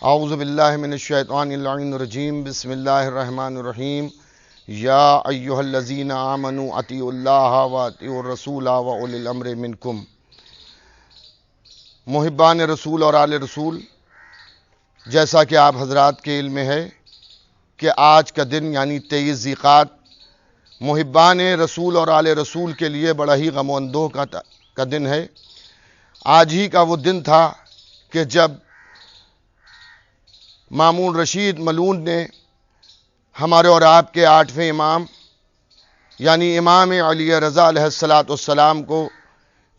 اعوذ باللہ من الشیطان اللعین الرجیم بسم اللہ الرحمن الرحیم یا ایہا الذین آمنوا اطیعوا اللہ و اطیعوا الرسول و اولی الامر منکم۔ محبان رسول اور آل رسول، جیسا کہ آپ حضرات کے علم میں ہے کہ آج کا دن یعنی 23 ذیقعد محبان رسول اور آل رسول کے لیے بڑا ہی غم و اندوہ کا دن ہے۔ آج ہی کا وہ دن تھا کہ جب مامون رشید ملعون نے ہمارے اور آپ کے 8ویں امام یعنی امام علی رضا علیہ السلام کو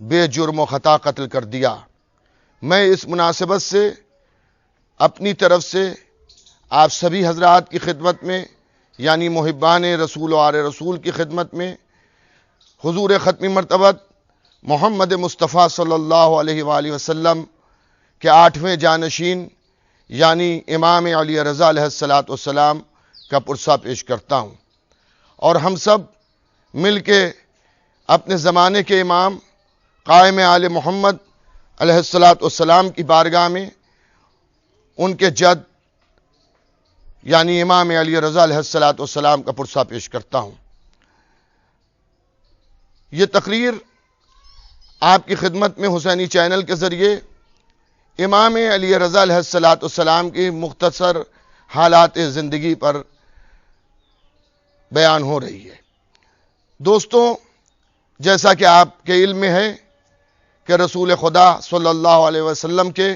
بے جرم و خطا قتل کر دیا۔ میں اس مناسبت سے اپنی طرف سے آپ سبھی حضرات کی خدمت میں یعنی محبان رسول و آل رسول کی خدمت میں حضور ختمی مرتبت محمد مصطفیٰ صلی اللہ علیہ وآلہ وسلم کے 8ویں جانشین یعنی امام علی رضا علیہ السلام کا پرسہ پیش کرتا ہوں، اور ہم سب مل کے اپنے زمانے کے امام قائم آل محمد علیہ السلام کی بارگاہ میں ان کے جد یعنی امام علی رضا علیہ السلام کا پرسہ پیش کرتا ہوں۔ یہ تقریر آپ کی خدمت میں حسینی چینل کے ذریعے امام علی رضا علیہ السلام کی مختصر حالات زندگی پر بیان ہو رہی ہے۔ دوستوں، جیسا کہ آپ کے علم میں ہے کہ رسول خدا صلی اللہ علیہ وسلم کے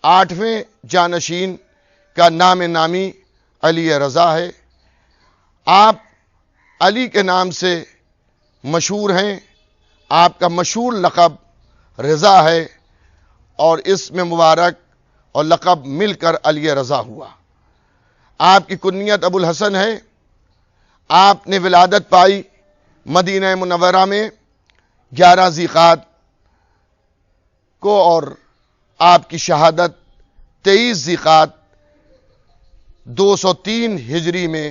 8ویں جانشین کا نام نامی علی رضا ہے۔ آپ علی کے نام سے مشہور ہیں، آپ کا مشہور لقب رضا ہے، اور اس میں مبارک اور لقب مل کر علی رضا ہوا۔ آپ کی کنیت ابو الحسن ہے۔ آپ نے ولادت پائی مدینہ منورہ میں 11 ذیقعد کو، اور آپ کی شہادت 23 ذیقعد 203 ہجری میں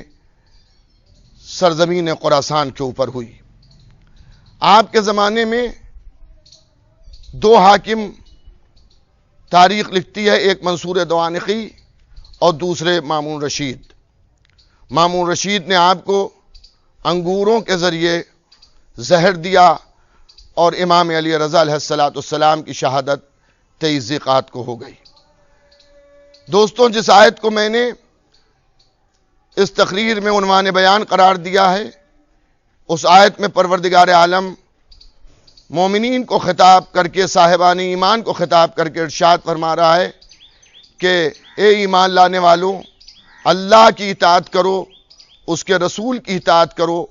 سرزمین خراسان کے اوپر ہوئی۔ آپ کے زمانے میں 2 حاکم تاریخ لکھتی ہے، ایک منصور دوانقی اور دوسرے مامون رشید۔ مامون رشید نے آپ کو انگوروں کے ذریعے زہر دیا، اور امام علی رضا علیہ السلام کی شہادت 23 ذیقعد کو ہو گئی۔ دوستوں، جس آیت کو میں نے اس تقریر میں عنوان بیان قرار دیا ہے، اس آیت میں پروردگار عالم مومنین کو خطاب کر کے، صاحبان ایمان کو خطاب کر کے ارشاد فرما رہا ہے کہ اے ایمان لانے والوں، اللہ کی اطاعت کرو، اس کے رسول کی اطاعت کرو،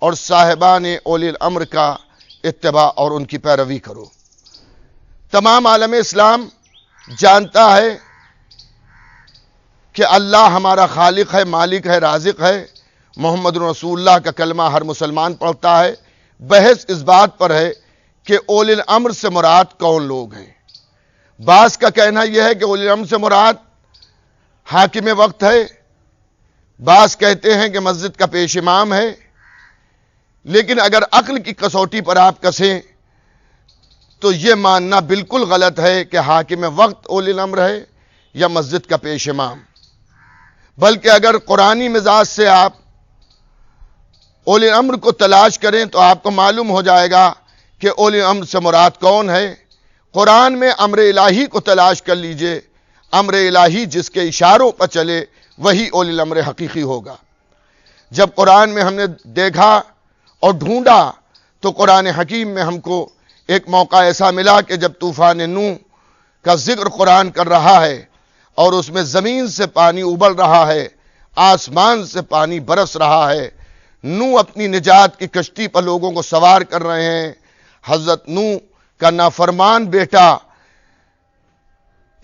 اور صاحبان اولی الامر کا اتباع اور ان کی پیروی کرو۔ تمام عالم اسلام جانتا ہے کہ اللہ ہمارا خالق ہے، مالک ہے، رازق ہے۔ محمد رسول اللہ کا کلمہ ہر مسلمان پڑھتا ہے۔ بحث اس بات پر ہے کہ اولی الامر سے مراد کون لوگ ہیں۔ بعض کا کہنا یہ ہے کہ اولی الامر سے مراد حاکم وقت ہے، بعض کہتے ہیں کہ مسجد کا پیش امام ہے، لیکن اگر عقل کی کسوٹی پر آپ کسیں تو یہ ماننا بالکل غلط ہے کہ حاکم وقت اولی الامر ہے یا مسجد کا پیش امام، بلکہ اگر قرآنی مزاج سے آپ اولی الامر کو تلاش کریں تو آپ کو معلوم ہو جائے گا کہ اولی الامر سے مراد کون ہے۔ قرآن میں امر الہی کو تلاش کر لیجئے، امر الہی جس کے اشاروں پر چلے وہی اولی الامر حقیقی ہوگا۔ جب قرآن میں ہم نے دیکھا اور ڈھونڈا تو قرآن حکیم میں ہم کو ایک موقع ایسا ملا کہ جب طوفان نوح کا ذکر قرآن کر رہا ہے اور اس میں زمین سے پانی ابل رہا ہے، آسمان سے پانی برس رہا ہے، نوح اپنی نجات کی کشتی پر لوگوں کو سوار کر رہے ہیں، حضرت نوح کا نافرمان بیٹا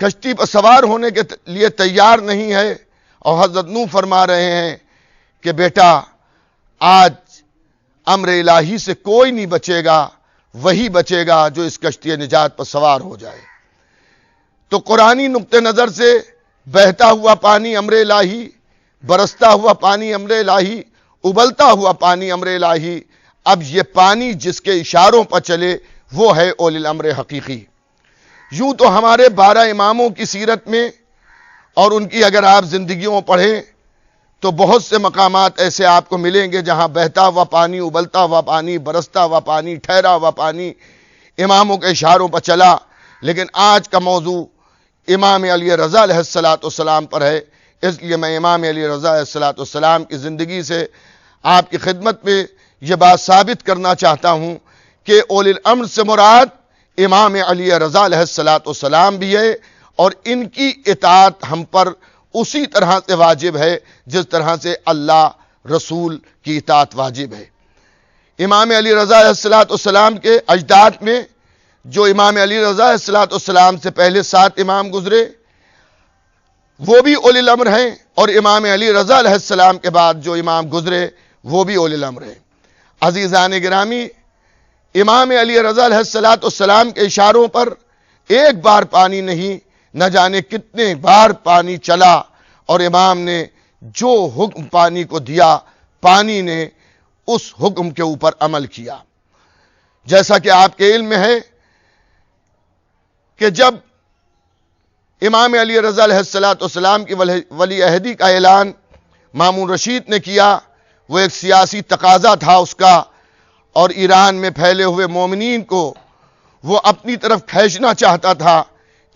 کشتی پر سوار ہونے کے لیے تیار نہیں ہے، اور حضرت نوح فرما رہے ہیں کہ بیٹا آج امر الہی سے کوئی نہیں بچے گا، وہی بچے گا جو اس کشتی نجات پر سوار ہو جائے۔ تو قرآنی نقطہ نظر سے بہتا ہوا پانی امر الہی، برستا ہوا پانی امر الہی، ابلتا ہوا پانی امر الہی۔ اب یہ پانی جس کے اشاروں پر چلے وہ ہے اولی الامر حقیقی۔ یوں تو ہمارے 12 اماموں کی سیرت میں اور ان کی اگر آپ زندگیوں پڑھیں تو بہت سے مقامات ایسے آپ کو ملیں گے جہاں بہتا ہوا پانی، ابلتا ہوا پانی، برستا ہوا پانی، ٹھہرا ہوا پانی اماموں کے اشاروں پر چلا. لیکن آج کا موضوع امام علی رضا علیہ السلام پر ہے، اس لیے میں امام علی رضا علیہ السلام کی زندگی سے آپ کی خدمت میں یہ بات ثابت کرنا چاہتا ہوں کہ اولی الامر سے مراد امام علی رضا علیہ السلام بھی ہے، اور ان کی اطاعت ہم پر اسی طرح سے واجب ہے جس طرح سے اللہ رسول کی اطاعت واجب ہے. امام علی رضا علیہ السلام کے اجداد میں جو امام علی رضا علیہ السلام سے پہلے 7 امام گزرے وہ بھی اولی الامر ہیں، اور امام علی رضا علیہ السلام کے بعد جو امام گزرے وہ بھی اولی الامر ہیں. عزیزان گرامی، امام علی رضا علیہ السلام کے اشاروں پر ایک بار پانی نہیں، نہ جانے کتنے بار پانی چلا، اور امام نے جو حکم پانی کو دیا پانی نے اس حکم کے اوپر عمل کیا. جیسا کہ آپ کے علم میں ہے کہ جب امام علی رضا علیہ السلام کی ولی عہدی کا اعلان مامون رشید نے کیا، وہ ایک سیاسی تقاضا تھا اس کا، اور ایران میں پھیلے ہوئے مومنین کو وہ اپنی طرف کھینچنا چاہتا تھا،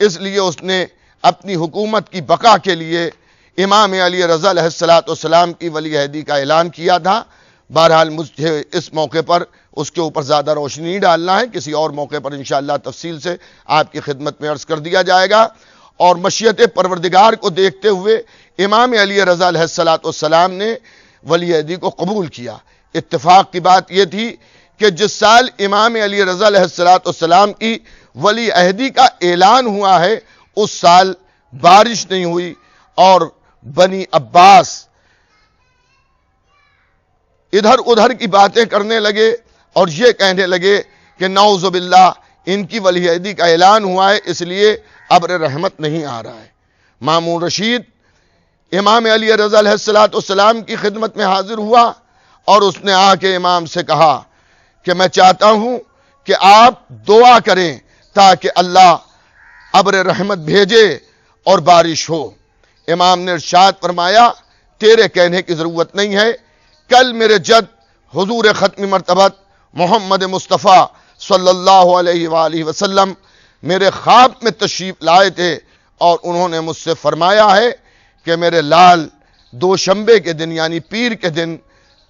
اس لیے اس نے اپنی حکومت کی بقا کے لیے امام علی رضا علیہ السلام کی ولی عہدی کا اعلان کیا تھا. بہرحال مجھے اس موقع پر اس کے اوپر زیادہ روشنی نہیں ڈالنا ہے، کسی اور موقع پر انشاءاللہ تفصیل سے آپ کی خدمت میں عرض کر دیا جائے گا. اور مشیت پروردگار کو دیکھتے ہوئے امام علی رضا علیہ السلام نے ولی عہدی کو قبول کیا. اتفاق کی بات یہ تھی کہ جس سال امام علی رضا علیہ السلام کی ولی عہدی کا اعلان ہوا ہے اس سال بارش نہیں ہوئی، اور بنی عباس ادھر ادھر کی باتیں کرنے لگے اور یہ کہنے لگے کہ نعوذ باللہ ان کی ولی عہدی کا اعلان ہوا ہے اس لیے ابر رحمت نہیں آ رہا ہے. مامون رشید امام علی رضا علیہ السلام کی خدمت میں حاضر ہوا اور اس نے آ کے امام سے کہا کہ میں چاہتا ہوں کہ آپ دعا کریں تاکہ اللہ ابر رحمت بھیجے اور بارش ہو. امام نے ارشاد فرمایا تیرے کہنے کی ضرورت نہیں ہے، کل میرے جد حضور ختم مرتبت محمد مصطفیٰ صلی اللہ علیہ وآلہ وسلم میرے خواب میں تشریف لائے تھے، اور انہوں نے مجھ سے فرمایا ہے کہ میرے لال دوشنبے کے دن یعنی پیر کے دن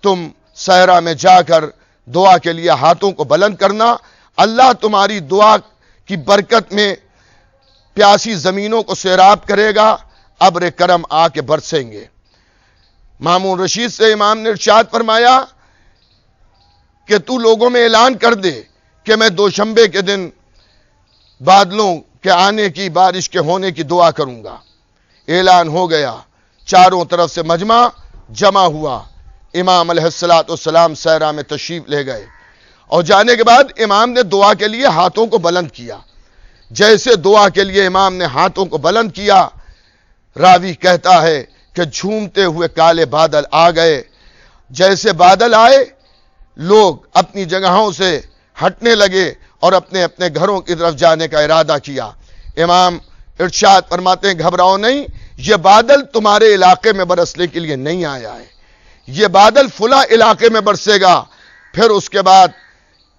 تم صحرا میں جا کر دعا کے لیے ہاتھوں کو بلند کرنا، اللہ تمہاری دعا کی برکت میں پیاسی زمینوں کو سیراب کرے گا، ابر کرم آ کے برسیں گے. مامون رشید سے امام نے ارشاد فرمایا کہ تو لوگوں میں اعلان کر دے کہ میں دوشنبے کے دن بادلوں کے آنے کی، بارش کے ہونے کی دعا کروں گا. اعلان ہو گیا، چاروں طرف سے مجمع جمع ہوا. امام علیہ السلام صحرا میں تشریف لے گئے، اور جانے کے بعد امام نے دعا کے لیے ہاتھوں کو بلند کیا. جیسے دعا کے لیے امام نے ہاتھوں کو بلند کیا، راوی کہتا ہے کہ جھومتے ہوئے کالے بادل آ گئے. جیسے بادل آئے لوگ اپنی جگہوں سے ہٹنے لگے اور اپنے اپنے گھروں کی طرف جانے کا ارادہ کیا. امام ارشاد فرماتے ہیں گھبراؤ نہیں، یہ بادل تمہارے علاقے میں برسنے کے لیے نہیں آیا ہے، یہ بادل فلاں علاقے میں برسے گا. پھر اس کے بعد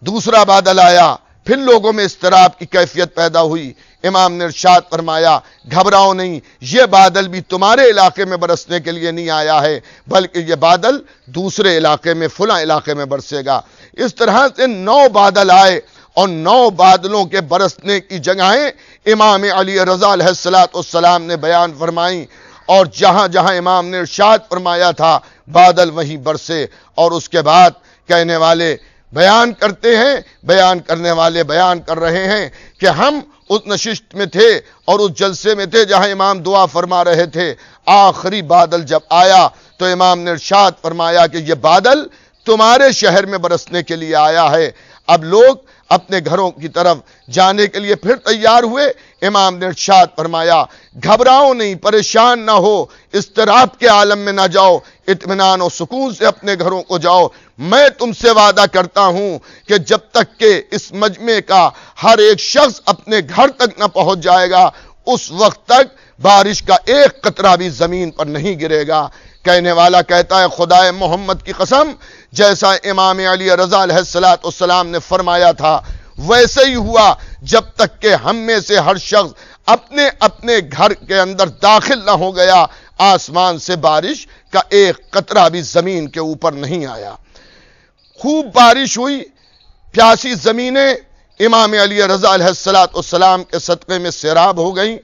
دوسرا بادل آیا، پھر لوگوں میں اضطراب کی کیفیت پیدا ہوئی. امام نے ارشاد فرمایا گھبراؤ نہیں، یہ بادل بھی تمہارے علاقے میں برسنے کے لیے نہیں آیا ہے، بلکہ یہ بادل دوسرے علاقے میں فلاں علاقے میں برسے گا. اس طرح سے 9 بادل آئے، اور 9 بادلوں کے برسنے کی جگہیں امام علی رضا علیہ السلام نے بیان فرمائیں، اور جہاں جہاں امام نے ارشاد فرمایا تھا بادل وہیں برسے. اور اس کے بعد کہنے والے بیان کرتے ہیں، بیان کرنے والے بیان کر رہے ہیں کہ ہم اس نشست میں تھے اور اس جلسے میں تھے جہاں امام دعا فرما رہے تھے. آخری بادل جب آیا تو امام نے ارشاد فرمایا کہ یہ بادل تمہارے شہر میں برسنے کے لیے آیا ہے. اب لوگ اپنے گھروں کی طرف جانے کے لیے پھر تیار ہوئے۔ امام نے ارشاد فرمایا گھبراؤ نہیں، پریشان نہ ہو، اضطراب کے عالم میں نہ جاؤ، اطمینان و سکون سے اپنے گھروں کو جاؤ۔ میں تم سے وعدہ کرتا ہوں کہ جب تک کہ اس مجمع کا ہر ایک شخص اپنے گھر تک نہ پہنچ جائے گا، اس وقت تک بارش کا ایک قطرہ بھی زمین پر نہیں گرے گا۔ کہنے والا کہتا ہے خدائے محمد کی قسم، جیسا امام علی رضا علیہ السلام نے فرمایا تھا ویسے ہی ہوا، جب تک کہ ہم میں سے ہر شخص اپنے اپنے گھر کے اندر داخل نہ ہو گیا، آسمان سے بارش کا ایک قطرہ بھی زمین کے اوپر نہیں آیا۔ خوب بارش ہوئی، پیاسی زمینیں امام علی رضا علیہ السلام کے صدقے میں سیراب ہو گئیں۔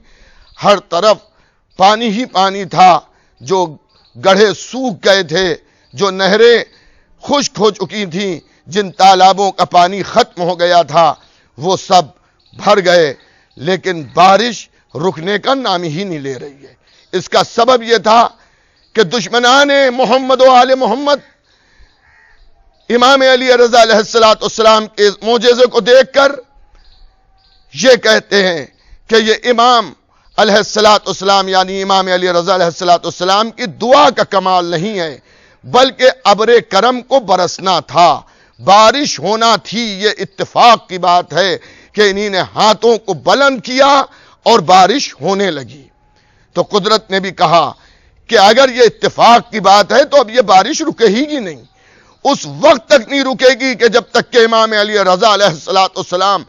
ہر طرف پانی ہی پانی تھا، جو گڑھے سوکھ گئے تھے، جو نہریں خشک ہو چکی تھیں، جن تالابوں کا پانی ختم ہو گیا تھا وہ سب بھر گئے، لیکن بارش رکنے کا نام ہی نہیں لے رہی ہے۔ اس کا سبب یہ تھا کہ دشمنان محمد و آل محمد امام علی رضا علیہ السلام کے معجزے کو دیکھ کر یہ کہتے ہیں کہ یہ امام علیہ السلام یعنی امام علی رضا علیہ السلام کی دعا کا کمال نہیں ہے، بلکہ ابر کرم کو برسنا تھا، بارش ہونا تھی۔ یہ اتفاق کی بات ہے کہ انہی نے ہاتھوں کو بلند کیا اور بارش ہونے لگی۔ تو قدرت نے بھی کہا کہ اگر یہ اتفاق کی بات ہے تو اب یہ بارش رکے ہی نہیں، اس وقت تک نہیں رکے گی کہ جب تک کہ امام علی رضا علیہ السلام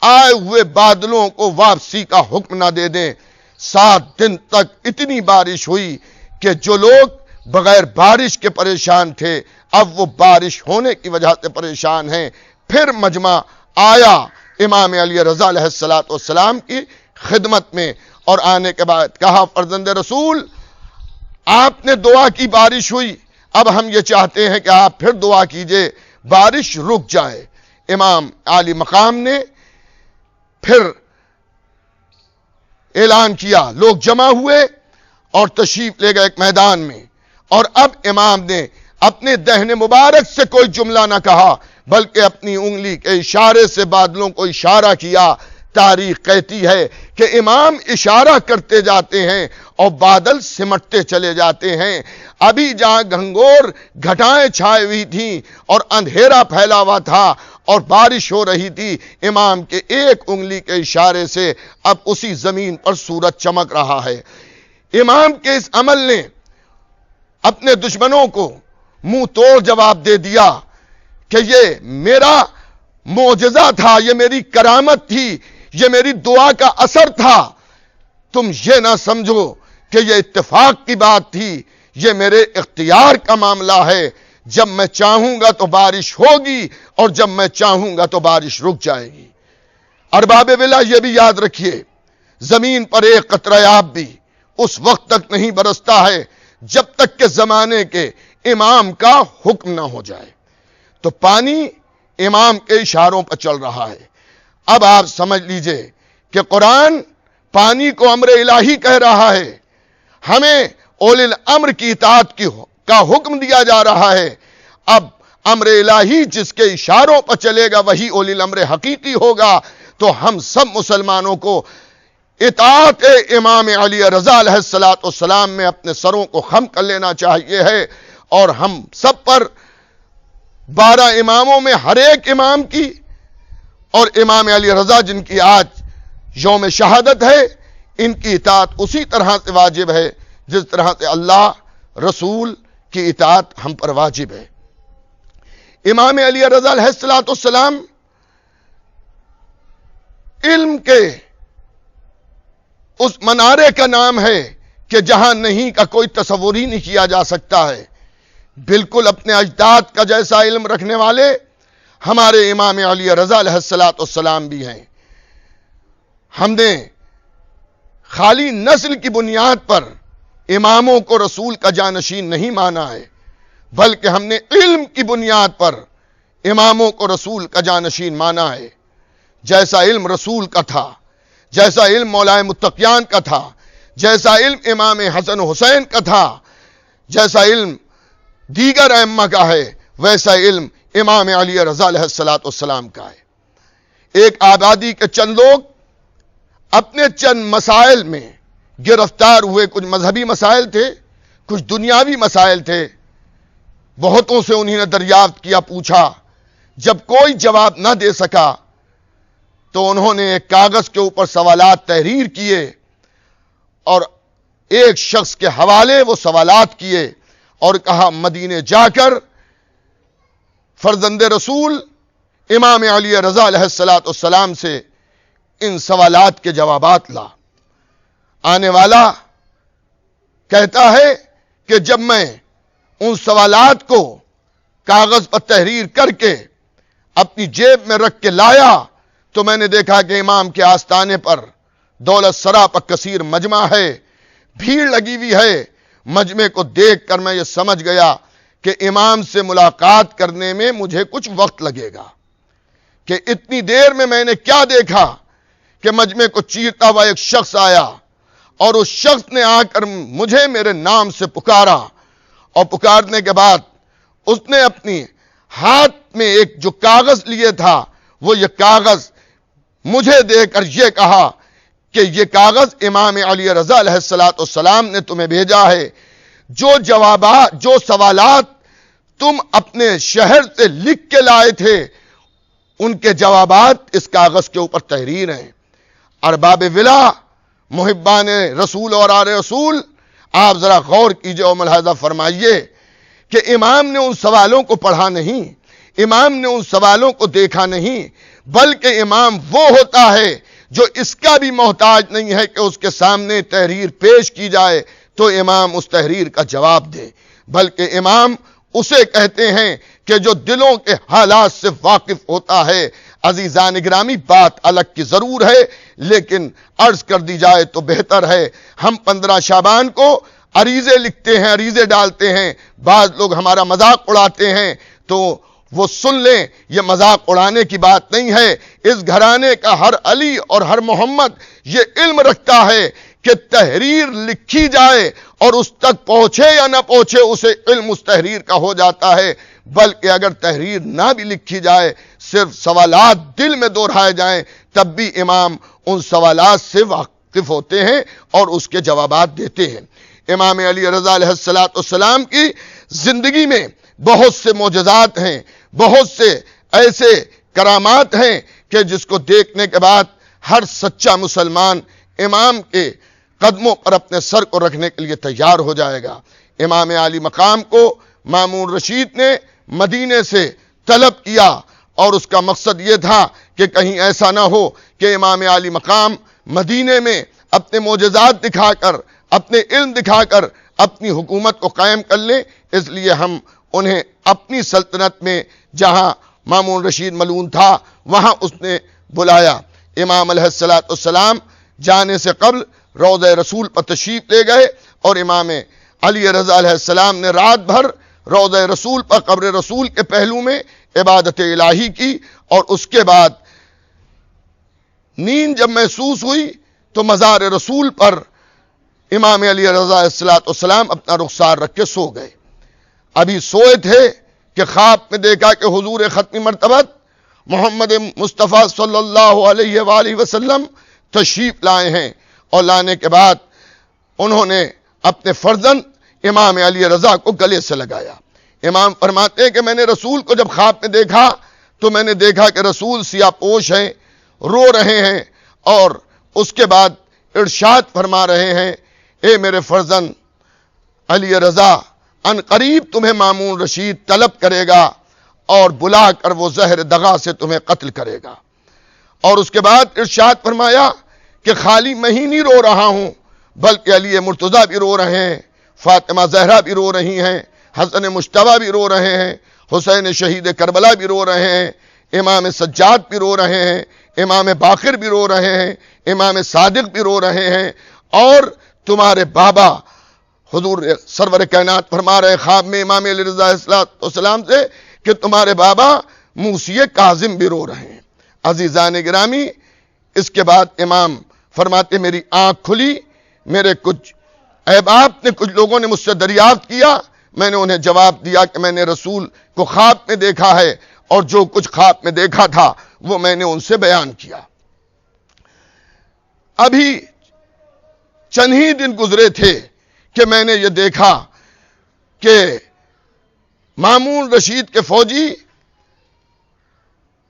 آئے ہوئے بادلوں کو واپسی کا حکم نہ دے دیں۔ 7 دن تک اتنی بارش ہوئی کہ جو لوگ بغیر بارش کے پریشان تھے اب وہ بارش ہونے کی وجہ سے پریشان ہیں۔ پھر مجمع آیا امام علی رضا علیہ السلام کی خدمت میں، اور آنے کے بعد کہا فرزند رسول آپ نے دعا کی، بارش ہوئی، اب ہم یہ چاہتے ہیں کہ آپ پھر دعا کیجئے بارش رک جائے۔ امام عالی مقام نے پھر اعلان کیا، لوگ جمع ہوئے اور تشریف لے گئے ایک میدان میں، اور اب امام نے اپنے دہن مبارک سے کوئی جملہ نہ کہا بلکہ اپنی انگلی کے اشارے سے بادلوں کو اشارہ کیا۔ تاریخ کہتی ہے کہ امام اشارہ کرتے جاتے ہیں اور بادل سمٹتے چلے جاتے ہیں۔ ابھی جہاں گھنگور گھٹائیں چھائے ہوئی تھیں اور اندھیرا پھیلا ہوا تھا اور بارش ہو رہی تھی، امام کے ایک انگلی کے اشارے سے اب اسی زمین پر سورج چمک رہا ہے۔ امام کے اس عمل نے اپنے دشمنوں کو منہ توڑ جواب دے دیا کہ یہ میرا معجزہ تھا، یہ میری کرامت تھی، یہ میری دعا کا اثر تھا۔ تم یہ نہ سمجھو کہ یہ اتفاق کی بات تھی، یہ میرے اختیار کا معاملہ ہے۔ جب میں چاہوں گا تو بارش ہوگی اور جب میں چاہوں گا تو بارش رک جائے گی۔ ارباب ولا یہ بھی یاد رکھیے، زمین پر ایک قطرہ آب بھی اس وقت تک نہیں برستا ہے جب تک کہ زمانے کے امام کا حکم نہ ہو جائے۔ تو پانی امام کے اشاروں پر چل رہا ہے۔ اب آپ سمجھ لیجئے کہ قرآن پانی کو امر الہی کہہ رہا ہے، ہمیں اولی الامر کی اطاعت کا حکم دیا جا رہا ہے۔ اب امر الہی جس کے اشاروں پر چلے گا وہی اولی الامر حقیقی ہوگا۔ تو ہم سب مسلمانوں کو اطاعت امام علی رضا علیہ السلام میں اپنے سروں کو خم کر لینا چاہیے ہے، اور ہم سب پر 12 اماموں میں ہر ایک امام کی اور امام علی رضا جن کی آج یوم شہادت ہے، ان کی اطاعت اسی طرح سے واجب ہے جس طرح سے اللہ رسول کی اطاعت ہم پر واجب ہے۔ امام علی رضا علیہ السلام علم کے اس منارے کا نام ہے کہ جہاں نہیں کا کوئی تصور ہی نہیں کیا جا سکتا ہے۔ بالکل اپنے اجداد کا جیسا علم رکھنے والے ہمارے امام علی رضا علیہ السلام بھی ہیں۔ ہم نے خالی نسل کی بنیاد پر اماموں کو رسول کا جانشین نہیں مانا ہے، بلکہ ہم نے علم کی بنیاد پر اماموں کو رسول کا جانشین مانا ہے۔ جیسا علم رسول کا تھا، جیسا علم مولائے متقیان کا تھا، جیسا علم امام حسن حسین کا تھا، جیسا علم دیگر ائمہ کا ہے، ویسا علم امام علی رضا علیہ السلام کا ہے۔ ایک آبادی کے چند لوگ اپنے چند مسائل میں گرفتار ہوئے. کچھ مذہبی مسائل تھے, کچھ دنیاوی مسائل تھے. بہتوں سے انہیں نے دریافت کیا, پوچھا. جب کوئی جواب نہ دے سکا تو انہوں نے ایک کاغذ کے اوپر سوالات تحریر کیے اور ایک شخص کے حوالے وہ سوالات کیے اور کہا مدینے جا کر فرزند رسول امام علی رضا علیہ السلام سے ان سوالات کے جوابات لا. آنے والا کہتا ہے کہ جب میں ان سوالات کو کاغذ پر تحریر کر کے اپنی جیب میں رکھ کے لایا تو میں نے دیکھا کہ امام کے آستانے پر دولت سرا پر کثیر مجمع ہے, بھیڑ لگی ہوئی ہے. مجمع کو دیکھ کر میں یہ سمجھ گیا کہ امام سے ملاقات کرنے میں مجھے کچھ وقت لگے گا. کہ اتنی دیر میں نے کیا دیکھا کہ مجمع کو چیرتا ہوا ایک شخص آیا اور اس شخص نے آ کر مجھے میرے نام سے پکارا, اور پکارنے کے بعد اس نے اپنی ہاتھ میں ایک جو کاغذ لیے تھا وہ یہ کاغذ مجھے دے کر یہ کہا کہ یہ کاغذ امام علی رضا علیہ السلام نے تمہیں بھیجا ہے. جو سوالات تم اپنے شہر سے لکھ کے لائے تھے ان کے جوابات اس کاغذ کے اوپر تحریر ہیں. ارباب ولا, محبان رسول اور آل رسول, آپ ذرا غور کیجئے اور ملاحظہ فرمائیے کہ امام نے ان سوالوں کو پڑھا نہیں, امام نے ان سوالوں کو دیکھا نہیں, بلکہ امام وہ ہوتا ہے جو اس کا بھی محتاج نہیں ہے کہ اس کے سامنے تحریر پیش کی جائے تو امام اس تحریر کا جواب دے, بلکہ امام اسے کہتے ہیں کہ جو دلوں کے حالات سے واقف ہوتا ہے. عزیزان گرامی, بات الگ کی ضرور ہے لیکن عرض کر دی جائے تو بہتر ہے. ہم 15 شعبان کو عریضے لکھتے ہیں, عریضے ڈالتے ہیں, بعض لوگ ہمارا مذاق اڑاتے ہیں تو وہ سن لیں یہ مذاق اڑانے کی بات نہیں ہے. اس گھرانے کا ہر علی اور ہر محمد یہ علم رکھتا ہے کہ تحریر لکھی جائے اور اس تک پہنچے یا نہ پہنچے اسے علم اس تحریر کا ہو جاتا ہے, بلکہ اگر تحریر نہ بھی لکھی جائے صرف سوالات دل میں دہرائے جائیں تب بھی امام ان سوالات سے واقف ہوتے ہیں اور اس کے جوابات دیتے ہیں. امام علی رضا علیہ السلام کی زندگی میں بہت سے معجزات ہیں, بہت سے ایسے کرامات ہیں کہ جس کو دیکھنے کے بعد ہر سچا مسلمان امام کے قدموں پر اپنے سر کو رکھنے کے لیے تیار ہو جائے گا. امام عالی مقام کو مامون رشید نے مدینے سے طلب کیا اور اس کا مقصد یہ تھا کہ کہیں ایسا نہ ہو کہ امام عالی مقام مدینے میں اپنے معجزات دکھا کر, اپنے علم دکھا کر اپنی حکومت کو قائم کر لیں. اس لیے ہم انہیں اپنی سلطنت میں جہاں مامون رشید ملعون تھا وہاں اس نے بلایا. امام علیہ السلام جانے سے قبل روضہ رسول پر تشریف لے گئے اور امام علی رضا علیہ السلام نے رات بھر روضہ رسول پر قبر رسول کے پہلو میں عبادت الہی کی, اور اس کے بعد نیند جب محسوس ہوئی تو مزار رسول پر امام علی رضا علیہ السلام اپنا رخسار رکھ کے سو گئے. ابھی سوئے تھے کہ خواب میں دیکھا کہ حضور ختمی مرتبت محمد مصطفیٰ صلی اللہ علیہ وآلہ وسلم تشریف لائے ہیں, اور لانے کے بعد انہوں نے اپنے فرزند امام علی رضا کو گلے سے لگایا. امام فرماتے ہیں کہ میں نے رسول کو جب خواب میں دیکھا تو میں نے دیکھا کہ رسول سیاہ پوش ہیں, رو رہے ہیں, اور اس کے بعد ارشاد فرما رہے ہیں اے میرے فرزند علی رضا, ان قریب تمہیں مامون رشید طلب کرے گا اور بلا کر وہ زہر دغا سے تمہیں قتل کرے گا. اور اس کے بعد ارشاد فرمایا کہ خالی میں ہی نہیں رو رہا ہوں بلکہ علی مرتضیٰ بھی رو رہے ہیں, فاطمہ زہرا بھی رو رہی ہیں, حسن مجتبیٰ بھی رو رہے ہیں, حسین شہید کربلا بھی رو رہے ہیں, امام سجاد بھی رو رہے ہیں, امام باقر بھی رو رہے ہیں, امام صادق بھی رو رہے ہیں, اور تمہارے بابا حضور سرور کائنات فرما رہے خواب میں امام علی رضا علیہ السلام سے کہ تمہارے بابا موسی کاظم بھی رو رہے ہیں. عزیزان گرامی, اس کے بعد امام فرماتے میری آنکھ کھلی, میرے کچھ احباب نے, کچھ لوگوں نے مجھ سے دریافت کیا, میں نے انہیں جواب دیا کہ میں نے رسول کو خواب میں دیکھا ہے اور جو کچھ خواب میں دیکھا تھا وہ میں نے ان سے بیان کیا۔ ابھی چند ہی دن گزرے تھے کہ میں نے یہ دیکھا کہ مامون رشید کے فوجی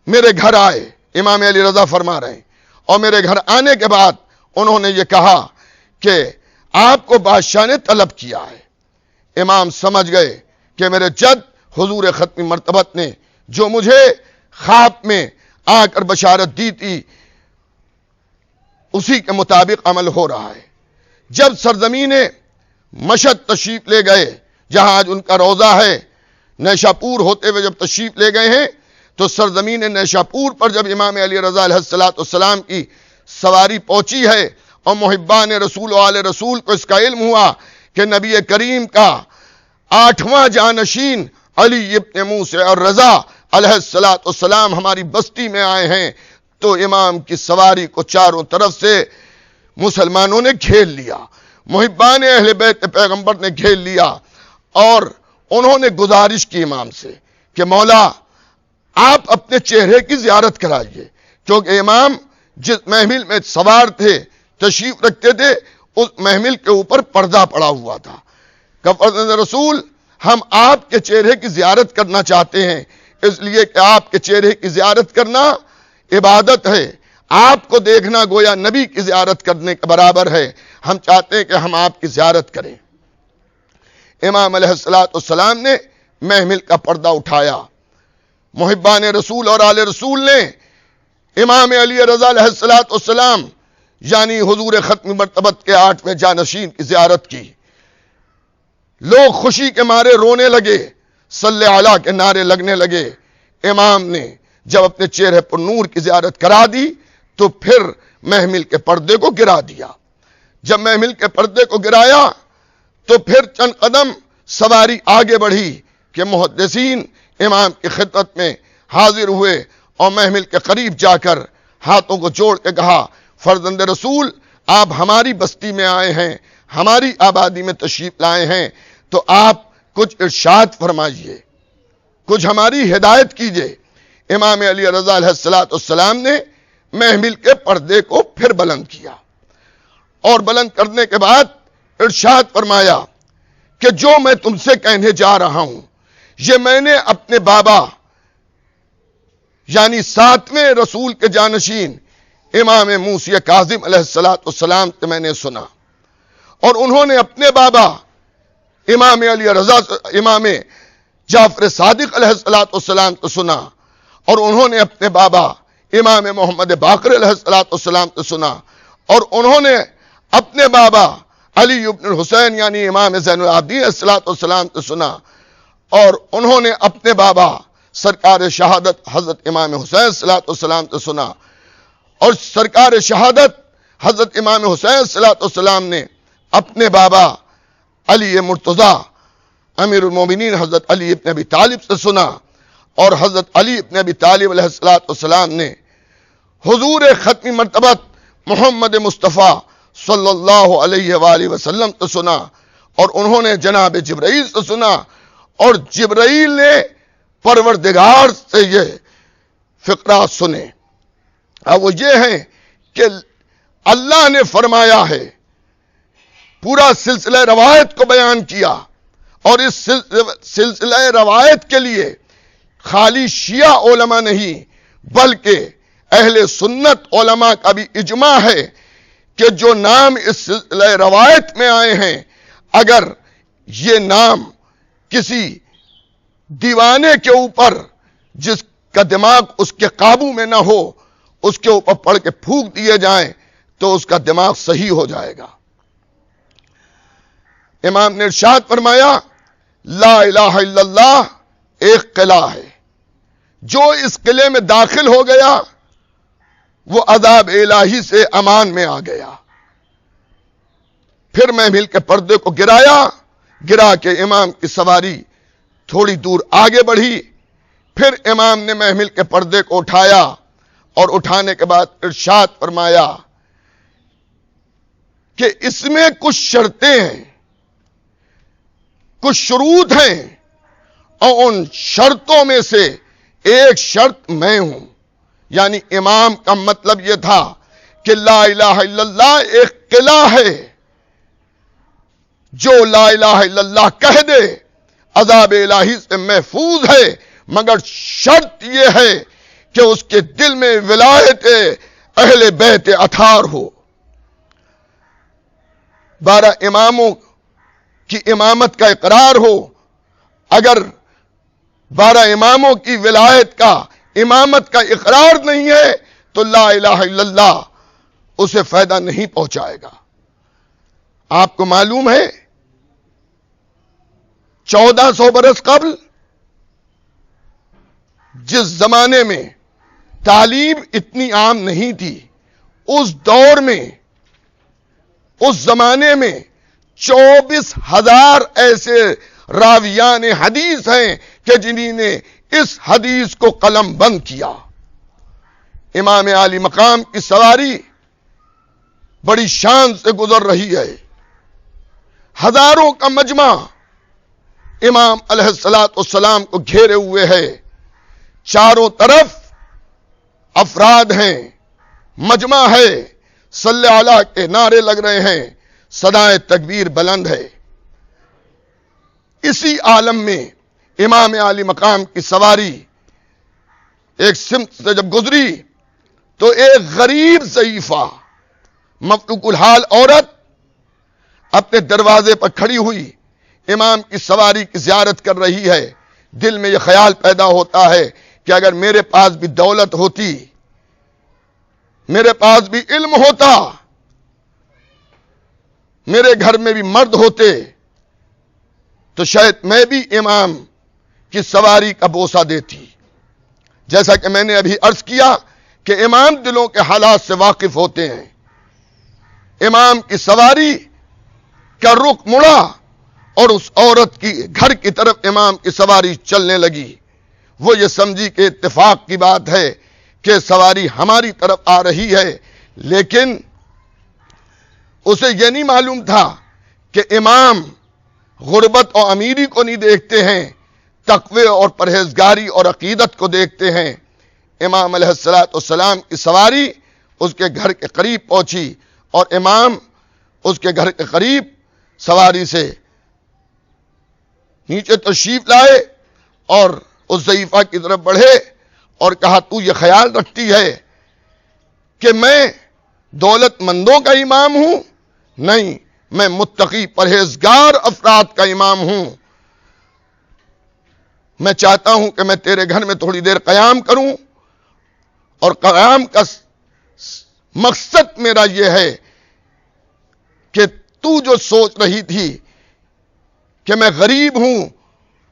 میرے گھر آئے، امام علی رضا فرما رہے ہیں، اور میرے گھر آنے کے بعد انہوں نے یہ کہا کہ آپ کو بادشاہ نے طلب کیا ہے۔ امام سمجھ گئے کہ میرے جد حضور ختم مرتبت نے جو مجھے خواب میں آ کر بشارت دی تھی اسی کے مطابق عمل ہو رہا ہے۔ جب سرزمین مشہد تشریف لے گئے، جہاں آج ان کا روضہ ہے، نیشاپور ہوتے ہوئے جب تشریف لے گئے ہیں تو سرزمین نیشاپور پر جب امام علی رضا علیہ السلام کی سواری پہنچی ہے اور محبان رسول و آل رسول کو اس کا علم ہوا کہ نبی کریم کا 8واں جانشین علی ابن موسیٰ اور رضا علیہ السلام ہماری بستی میں آئے ہیں، تو امام کی سواری کو چاروں طرف سے مسلمانوں نے گھیر لیا، محبان اہل بیت پیغمبر نے گھیر لیا، اور انہوں نے گزارش کی امام سے کہ مولا آپ اپنے چہرے کی زیارت کرائیے، کیونکہ امام جس محمل میں سوار تھے، تشریف رکھتے تھے، اس محمل کے اوپر پردہ پڑا ہوا تھا۔ کہ فرزند رسول ہم آپ کے چہرے کی زیارت کرنا چاہتے ہیں، اس لیے کہ آپ کے چہرے کی زیارت کرنا عبادت ہے، آپ کو دیکھنا گویا نبی کی زیارت کرنے کے برابر ہے، ہم چاہتے ہیں کہ ہم آپ کی زیارت کریں۔ امام علیہ السلام نے محمل کا پردہ اٹھایا، محبان رسول اور آل رسول نے امام علی رضا علیہ السلام یعنی حضور ختم مرتبت کے 8ویں جانشین کی زیارت کی۔ لوگ خوشی کے مارے رونے لگے، صلی علی کے نعرے لگنے لگے۔ امام نے جب اپنے چہرے پر نور کی زیارت کرا دی تو پھر محمل کے پردے کو گرا دیا۔ جب محمل کے پردے کو گرایا تو پھر چند قدم سواری آگے بڑھی کہ محدثین امام کی خدمت میں حاضر ہوئے اور محمل کے قریب جا کر ہاتھوں کو جوڑ کے کہا، فرزند رسول آپ ہماری بستی میں آئے ہیں، ہماری آبادی میں تشریف لائے ہیں، تو آپ کچھ ارشاد فرمائیے، کچھ ہماری ہدایت کیجئے۔ امام علی رضا علیہ السلام نے محمل کے پردے کو پھر بلند کیا، اور بلند کرنے کے بعد ارشاد فرمایا کہ جو میں تم سے کہنے جا رہا ہوں یہ میں نے اپنے بابا یعنی 7ویں رسول کے جانشین امام موسیٰ کاظم علیہ السلام سے میں نے سنا، اور انہوں نے اپنے بابا امام علی رضا امام جعفر صادق علیہ السلام سے سنا، اور انہوں نے اپنے بابا امام محمد باقر علیہ السلام سے سنا، اور انہوں نے اپنے بابا علی ابن الحسین یعنی امام زین العابدین علیہ السلام سے سنا، اور انہوں نے اپنے بابا سرکار شہادت حضرت امام حسین صلی اللہ علیہ وسلم سے سنا، اور سرکار شہادت حضرت امام حسین صلی اللہ علیہ وسلم نے اپنے بابا علی مرتضیٰ امیر المومنین حضرت علی ابن ابی طالب سے سنا، اور حضرت علی ابن ابی طالب علیہ السلام نے حضور ختم مرتبت محمد مصطفیٰ صلی اللہ علیہ وآلہ وسلم سے سنا، اور انہوں نے جناب جبرائیل سے سنا، اور جبرائیل نے پروردگار سے یہ فقرات سنے۔ اب وہ یہ ہیں کہ اللہ نے فرمایا ہے، پورا سلسلہ روایت کو بیان کیا، اور اس سلسلہ روایت کے لیے خالی شیعہ علماء نہیں بلکہ اہل سنت علماء کا بھی اجماع ہے کہ جو نام اس سلسلہ روایت میں آئے ہیں، اگر یہ نام کسی دیوانے کے اوپر جس کا دماغ اس کے قابو میں نہ ہو اس کے اوپر پڑھ کے پھونک دیے جائیں تو اس کا دماغ صحیح ہو جائے گا۔ امام نے ارشاد فرمایا، لا الہ الا اللہ ایک قلعہ ہے، جو اس قلعے میں داخل ہو گیا وہ عذاب الہی سے امان میں آ گیا۔ پھر محمل کے پردے کو گرا کے امام کی سواری تھوڑی دور آگے بڑھی، پھر امام نے محمل کے پردے کو اٹھایا، اور اٹھانے کے بعد ارشاد فرمایا کہ اس میں کچھ شرطیں ہیں، کچھ شروط ہیں، اور ان شرطوں میں سے ایک شرط میں ہوں. یعنی امام کا مطلب یہ تھا کہ لا الہ الا اللہ ایک قلعہ ہے، جو لا الہ الا اللہ کہہ دے عذاب الہی سے محفوظ ہے، مگر شرط یہ ہے کہ اس کے دل میں ولایت اہل بیت اطہار ہو. 12 اماموں کی امامت کا اقرار ہو. اگر 12 اماموں کی ولایت کا، امامت کا اقرار نہیں ہے تو لا الہ الا اللہ اسے فائدہ نہیں پہنچائے گا. آپ کو معلوم ہے 1400 برس قبل جس زمانے میں تعلیم اتنی عام نہیں تھی، اس دور میں، اس زمانے میں 24,000 ایسے راویان حدیث ہیں کہ جنہوں نے اس حدیث کو قلم بند کیا. امام عالی مقام کی سواری بڑی شان سے گزر رہی ہے. ہزاروں کا مجمع امام علیہ الصلوۃ والسلام کو گھیرے ہوئے ہے. چاروں طرف افراد ہیں، مجمع ہے، صلی اللہ کے نعرے لگ رہے ہیں، صدائے تکبیر بلند ہے. اسی عالم میں امام عالی مقام کی سواری ایک سمت سے جب گزری تو ایک غریب ضعیفہ مفلوق الحال عورت اپنے دروازے پر کھڑی ہوئی امام کی سواری کی زیارت کر رہی ہے. دل میں یہ خیال پیدا ہوتا ہے کہ اگر میرے پاس بھی دولت ہوتی، میرے پاس بھی علم ہوتا، میرے گھر میں بھی مرد ہوتے، تو شاید میں بھی امام کی سواری کا بوسہ دیتی. جیسا کہ میں نے ابھی عرض کیا کہ امام دلوں کے حالات سے واقف ہوتے ہیں. امام کی سواری کا رخ مڑا اور اس عورت کی گھر کی طرف امام کی سواری چلنے لگی. وہ یہ سمجھی کہ اتفاق کی بات ہے کہ سواری ہماری طرف آ رہی ہے، لیکن اسے یہ نہیں معلوم تھا کہ امام غربت اور امیری کو نہیں دیکھتے ہیں، تقوی اور پرہیزگاری اور عقیدت کو دیکھتے ہیں. امام علیہ السلام کی سواری اس کے گھر کے قریب پہنچی اور امام اس کے گھر کے قریب سواری سے نیچے تشریف لائے اور اس ضعیفہ کی طرف بڑھے اور کہا، تو یہ خیال رکھتی ہے کہ میں دولت مندوں کا امام ہوں؟ نہیں، میں متقی پرہیزگار افراد کا امام ہوں. میں چاہتا ہوں کہ میں تیرے گھر میں تھوڑی دیر قیام کروں، اور قیام کا مقصد میرا یہ ہے کہ تو جو سوچ رہی تھی کہ میں غریب ہوں،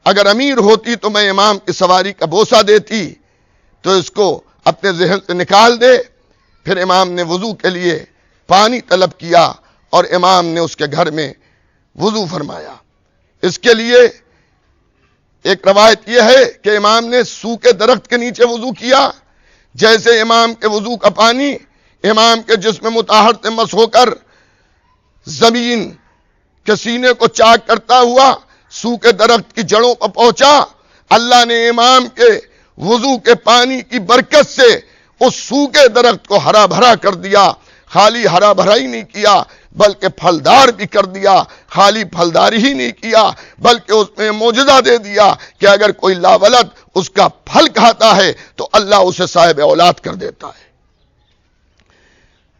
اگر امیر ہوتی تو میں امام کی سواری کا بوسہ دیتی، تو اس کو اپنے ذہن سے نکال دے. پھر امام نے وضو کے لیے پانی طلب کیا اور امام نے اس کے گھر میں وضو فرمایا. اس کے لیے ایک روایت یہ ہے کہ امام نے سوکھے درخت کے نیچے وضو کیا. جیسے امام کے وضو کا پانی امام کے جسم مطہر سے مس ہو کر زمین کے سینے کو چاک کرتا ہوا سوکھے درخت کی جڑوں پر پہنچا، اللہ نے امام کے وضو کے پانی کی برکت سے اس سوکھے درخت کو ہرا بھرا کر دیا. خالی ہرا بھرا ہی نہیں کیا بلکہ پھلدار بھی کر دیا. خالی پھلداری ہی نہیں کیا بلکہ اس میں معجزہ دے دیا کہ اگر کوئی لاولد اس کا پھل کھاتا ہے تو اللہ اسے صاحب اولاد کر دیتا ہے.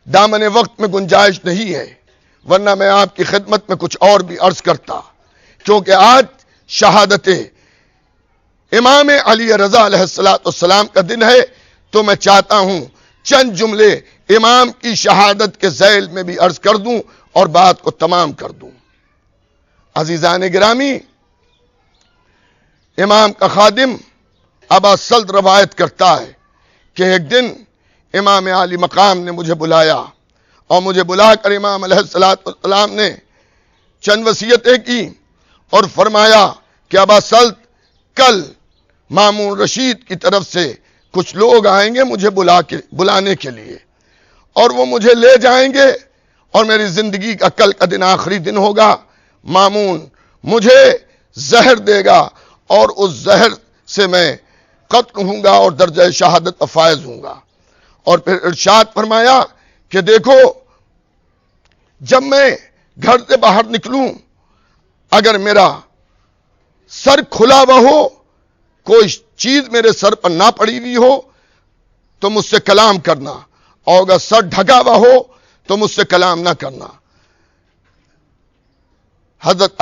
دامن وقت میں گنجائش نہیں ہے، ورنہ میں آپ کی خدمت میں کچھ اور بھی عرض کرتا، کیونکہ آج شہادت امام علی رضا علیہ السلام کا دن ہے. تو میں چاہتا ہوں چند جملے امام کی شہادت کے ذیل میں بھی عرض کر دوں اور بات کو تمام کر دوں. عزیزان گرامی، امام کا خادم ابا سلط روایت کرتا ہے کہ ایک دن امام عالی مقام نے مجھے بلایا اور مجھے بلا کر امام علیہ السلام نے چند وصیتیں کی اور فرمایا کہ ابا سلط، کل مامون رشید کی طرف سے کچھ لوگ آئیں گے مجھے بلانے کے لیے، اور وہ مجھے لے جائیں گے اور میری زندگی کا کل کا دن آخری دن ہوگا. مامون مجھے زہر دے گا اور اس زہر سے میں قتل ہوں گا اور درجہ شہادت فائز ہوں گا۔ اور پھر ارشاد فرمایا کہ دیکھو جب میں گھر سے باہر نکلوں اگر میرا سر کھلا ہوا ہو، کوئی چیز میرے سر پر نہ پڑی ہوئی ہو تو مجھ سے کلام کرنا، اور اگر سر ڈھکا ہوا ہو تو مجھ سے کلام نہ کرنا۔ حضرت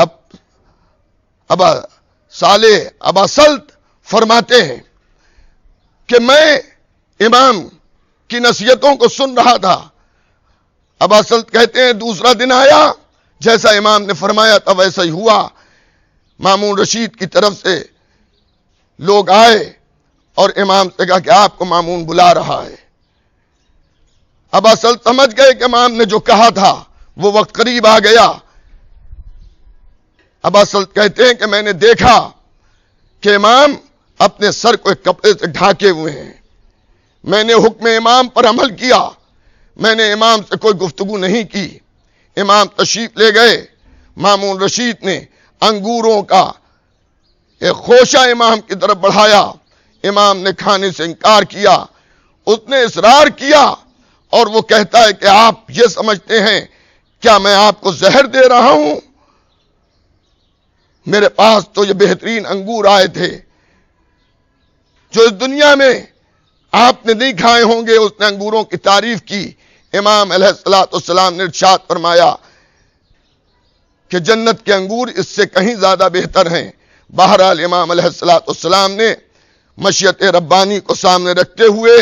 ابا سلط فرماتے ہیں کہ میں امام کی نصیحتوں کو سن رہا تھا۔ ابا سلط کہتے ہیں دوسرا دن آیا، جیسا امام نے فرمایا تھا ویسا ہی ہوا۔ مامون رشید کی طرف سے لوگ آئے اور امام سے کہا کہ آپ کو مامون بلا رہا ہے۔ ابا سلط سمجھ گئے کہ امام نے جو کہا تھا وہ وقت قریب آ گیا۔ ابا سلط کہتے ہیں کہ میں نے دیکھا کہ امام اپنے سر کو ایک کپڑے سے ڈھانکے ہوئے ہیں۔ میں نے حکم امام پر عمل کیا، میں نے امام سے کوئی گفتگو نہیں کی۔ امام تشریف لے گئے، مامون رشید نے انگوروں کا ایک خوشہ امام کی طرف بڑھایا۔ امام نے کھانے سے انکار کیا، اس نے اصرار کیا اور وہ کہتا ہے کہ آپ یہ سمجھتے ہیں کیا میں آپ کو زہر دے رہا ہوں؟ میرے پاس تو یہ بہترین انگور آئے تھے جو اس دنیا میں آپ نے نہیں کھائے ہوں گے۔ اس نے انگوروں کی تعریف کی۔ امام علیہ السلام نے ارشاد فرمایا کہ جنت کے انگور اس سے کہیں زیادہ بہتر ہیں۔ بہرحال امام علیہ السلام نے مشیت ربانی کو سامنے رکھتے ہوئے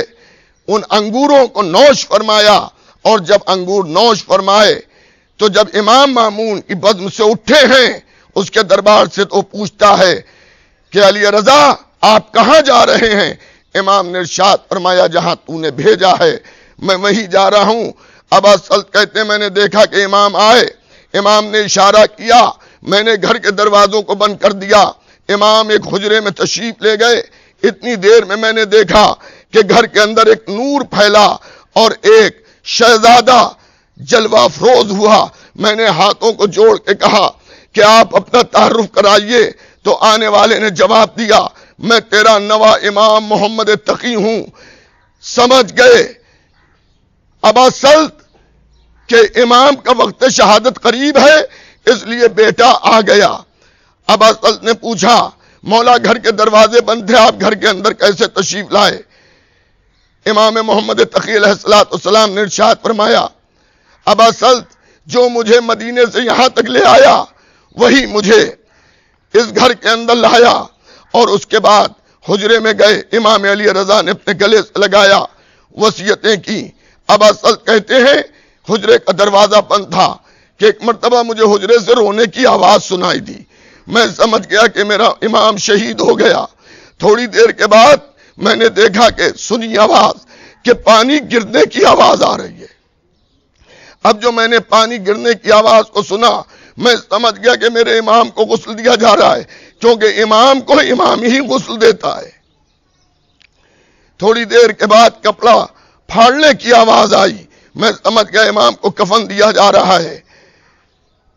ان انگوروں کو نوش فرمایا، اور جب انگور نوش فرمائے تو جب امام مامون کی بزم سے اٹھے ہیں اس کے دربار سے تو پوچھتا ہے کہ علی رضا آپ کہاں جا رہے ہیں؟ امام نے ارشاد فرمایا جہاں تو نے بھیجا ہے میں وہیں جا رہا ہوں۔ ابا سلط کہتے ہیں میں نے دیکھا کہ امام آئے، امام نے اشارہ کیا، میں نے گھر کے دروازوں کو بند کر دیا۔ امام ایک حجرے میں تشریف لے گئے۔ اتنی دیر میں نے دیکھا کہ گھر کے اندر ایک نور پھیلا اور ایک شہزادہ جلوہ افروز ہوا۔ میں نے ہاتھوں کو جوڑ کے کہا کہ آپ اپنا تعارف کرائیے، تو آنے والے نے جواب دیا میں تیرا نوا امام محمد تقی ہوں۔ سمجھ گئے ابا سلط کہ امام کا وقت شہادت قریب ہے، اس لیے بیٹا آ گیا۔ ابا سلط نے پوچھا مولا گھر کے دروازے بند تھے، آپ گھر کے اندر کیسے تشریف لائے؟ امام محمد تقی علیہ السلام نے ارشاد فرمایا ابا سلط جو مجھے مدینے سے یہاں تک لے آیا وہی مجھے اس گھر کے اندر لایا۔ اور اس کے بعد حجرے میں گئے، امام علی رضا نے اپنے گلے سے لگایا، وصیتیں کی۔ ابا سلط کہتے ہیں حجرے کا دروازہ بند تھا کہ ایک مرتبہ مجھے حجرے سے رونے کی آواز سنائی دی۔ میں سمجھ گیا کہ میرا امام شہید ہو گیا۔ تھوڑی دیر کے بعد میں نے دیکھا کہ سنی آواز کہ پانی گرنے کی آواز آ رہی ہے۔ اب جو میں نے پانی گرنے کی آواز کو سنا میں سمجھ گیا کہ میرے امام کو غسل دیا جا رہا ہے، کیونکہ امام کو امام ہی غسل دیتا ہے۔ تھوڑی دیر کے بعد کپڑا پھاڑنے کی آواز آئی، میں سمجھ گیا امام کو کفن دیا جا رہا ہے۔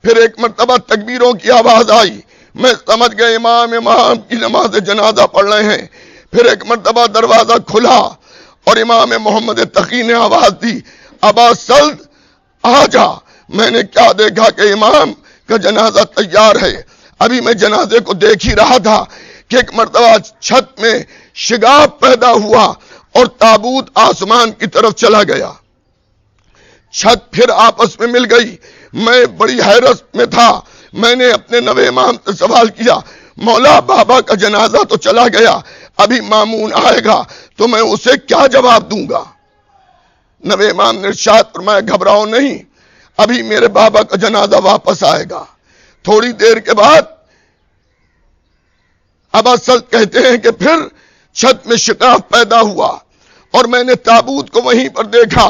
پھر ایک مرتبہ تکبیروں کی آواز آئی، میں سمجھ گیا امام کی نماز جنازہ پڑھ رہے ہیں۔ پھر ایک مرتبہ دروازہ کھلا اور امام محمد تقی نے آواز دی ابا سلط آ جا۔ میں نے کیا دیکھا کہ امام کا جنازہ تیار ہے۔ ابھی میں جنازے کو دیکھ ہی رہا تھا کہ ایک مرتبہ چھت میں شگاف پیدا ہوا اور تابوت آسمان کی طرف چلا گیا۔ چھت پھر آپس میں مل گئی۔ میں بڑی حیرت میں تھا۔ میں نے اپنے نوے امام سے سوال کیا مولا بابا کا جنازہ تو چلا گیا، ابھی مامون آئے گا تو میں اسے کیا جواب دوں گا؟ نوے امام نے ارشاد فرمایا گھبراؤ نہیں، ابھی میرے بابا کا جنازہ واپس آئے گا۔ تھوڑی دیر کے بعد ابا سلط کہتے ہیں کہ پھر چھت میں شگاف پیدا ہوا اور میں نے تابوت کو وہیں پر دیکھا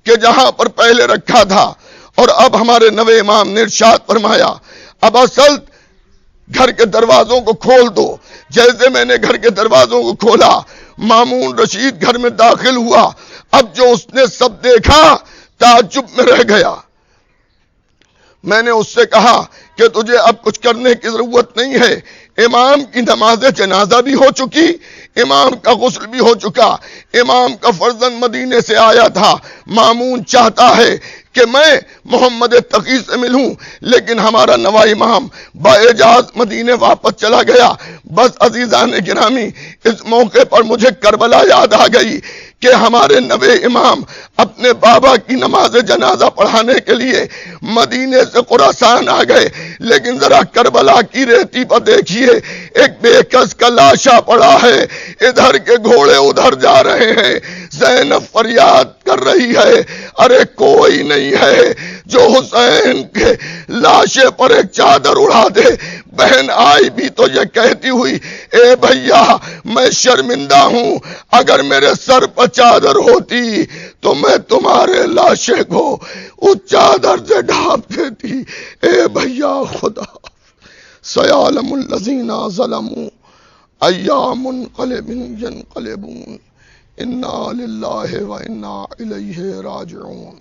کہ جہاں پر پہلے رکھا تھا۔ اور اب ہمارے نوے امام نے ارشاد فرمایا ابا سلط گھر کے دروازوں کو کھول دو۔ جیسے میں نے گھر کے دروازوں کو کھولا مامون رشید گھر میں داخل ہوا۔ اب جو اس نے سب دیکھا تعجب میں رہ گیا۔ میں نے اس سے کہا کہ تجھے اب کچھ کرنے کی ضرورت نہیں ہے، امام کی نماز جنازہ بھی ہو چکی، امام کا غسل بھی ہو چکا، امام کا فرزند مدینے سے آیا تھا، مامون چاہتا ہے کہ میں محمد تقی سے ملوں، لیکن ہمارا نوا امام باعجاز مدینے واپس چلا گیا۔ بس عزیزان گرامی، اس موقع پر مجھے کربلا یاد آ گئی کہ ہمارے نوے امام اپنے بابا کی نماز جنازہ پڑھانے کے لیے مدینے سے خراسان آ گئے، لیکن ذرا کربلا کی ریتی پر دیکھیے، ایک بے کس کا لاشا پڑا ہے، ادھر کے گھوڑے ادھر جا رہے ہیں، زینب فریاد کر رہی ہے، ارے کوئی نہیں ہے جو حسین کے لاشے پر ایک چادر اڑا دے۔ بہن آئی بھی تو یہ کہتی ہوئی، اے بھیا میں شرمندہ ہوں، اگر میرے سر پر چادر ہوتی تو میں تمہارے لاشے کو اس چادر سے ڈھانپ دیتی۔ اے بھیا خدا، سیعلم الذین ظلموا ای منقلب ینقلبون، انا للہ و انا الیہ راجعون۔